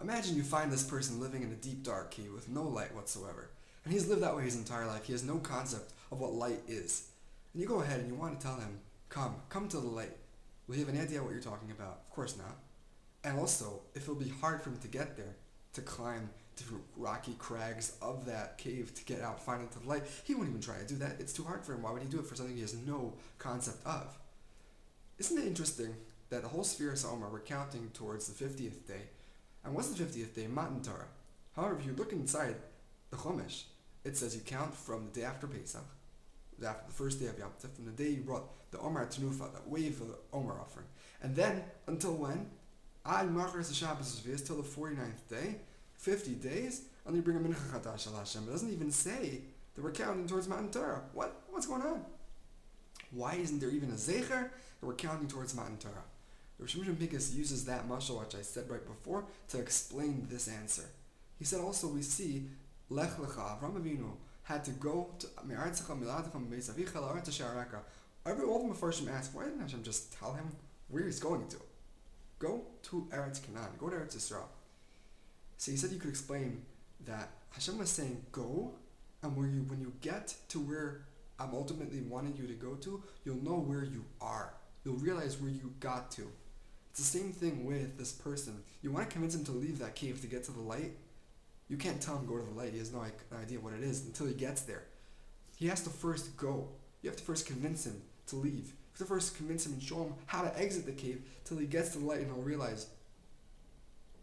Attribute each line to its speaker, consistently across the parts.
Speaker 1: Imagine you find this person living in a deep dark cave with no light whatsoever. And he's lived that way his entire life. He has no concept of what light is. And you go ahead and you want to tell him, come to the light. Will he have any idea what you're talking about? Of course not. And also, if it'll be hard for him to get there, to climb different rocky crags of that cave to get out, find into the light, he won't even try to do that. It's too hard for him. Why would he do it for something he has no concept of? Isn't it interesting that the whole Sphere Omer we're counting towards the 50th day? And what's the 50th day? Matan Torah. However, if you look inside the Chumash, it says you count from the day after Pesach, after the first day of Yom Tov, from the day you brought the Omer Tenufa, that wave of the Omer offering. And then, until when? Ad Machar Shabbos till the 49th day, 50 days, and you bring a Mincha Chadash al Hashem. It doesn't even say that we're counting towards Matan Torah. What's going on? Why isn't there even a Zecher that we're counting towards Matan Torah? The Rosh Hashanah Pincus uses that mashal, which I said right before, to explain this answer. He said also we see Lech Lecha, Avraham Avinu had to go to all the Mefarshim ask, why didn't Hashem just tell him where he's going to? Go to Eretz Canaan, go to Eretz Yisrael. So he said you could explain that Hashem was saying go, and when you get to where I'm ultimately wanting you to go to, you'll know where you are. You'll realize where you got to. It's the same thing with this person. You want to convince him to leave that cave to get to the light. You can't tell him go to the light. He has no idea what it is until he gets there. He has to first go. You have to first convince him to leave. You have to first convince him and show him how to exit the cave till he gets to the light, and he'll realize,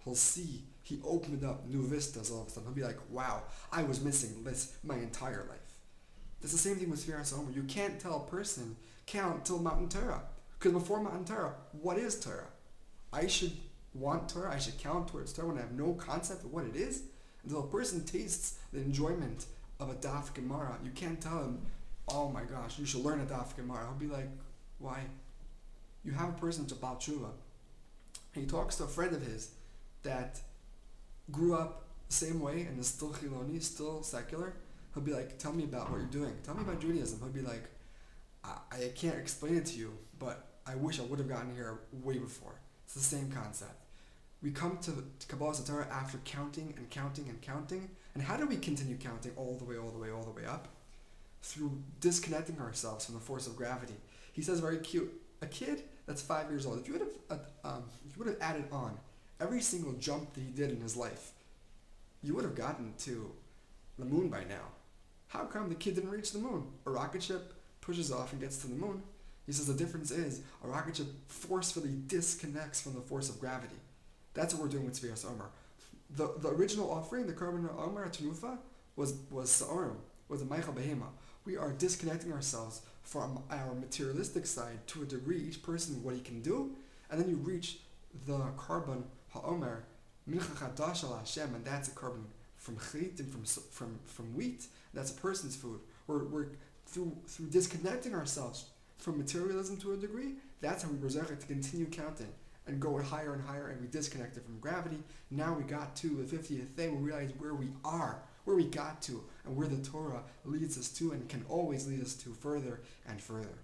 Speaker 1: he'll see, he opened up new vistas all of a sudden. He'll be like, wow, I was missing this my entire life. It's the same thing with Sfiras Omer. You can't tell a person, count till Matan Torah. Because before Matan Torah, what is Torah? I should want Torah, I should count towards Torah when I have no concept of what it is. Until a person tastes the enjoyment of a Daf Gemara, you can't tell him, oh my gosh, you should learn a Daf Gemara. He'll be like, why? You have a person, Jabal Tshuva, and he talks to a friend of his that grew up the same way and is still Chiloni, still secular. He'll be like, tell me about what you're doing. Tell me about Judaism. He'll be like, I can't explain it to you, but I wish I would have gotten here way before. It's the same concept. We come to Kabbalah Satorah after counting and counting and counting. And how do we continue counting all the way up? Through disconnecting ourselves from the force of gravity. He says very cute, a kid that's 5 years old, if you would have added on every single jump that he did in his life, you would have gotten to the moon by now. How come the kid didn't reach the moon? A rocket ship pushes off and gets to the moon. He says the difference is a rocket ship forcefully disconnects from the force of gravity. That's what we're doing with Sfiras Omer. The original offering, the Korban Omer Tenufa, was Sa'orim, was a Meichel Behema. We are disconnecting ourselves from our materialistic side to a degree, each person what he can do, and then you reach the Korban HaOmer, Mincha Chadash al Hashem, and that's a korban from chait and from wheat. That's a person's food. We're through disconnecting ourselves from materialism to a degree. That's how we berserk to continue counting and go higher and higher, and we disconnected from gravity. Now we got to the 50th day. We realize where we are, where we got to, and where the Torah leads us to, and can always lead us to further and further.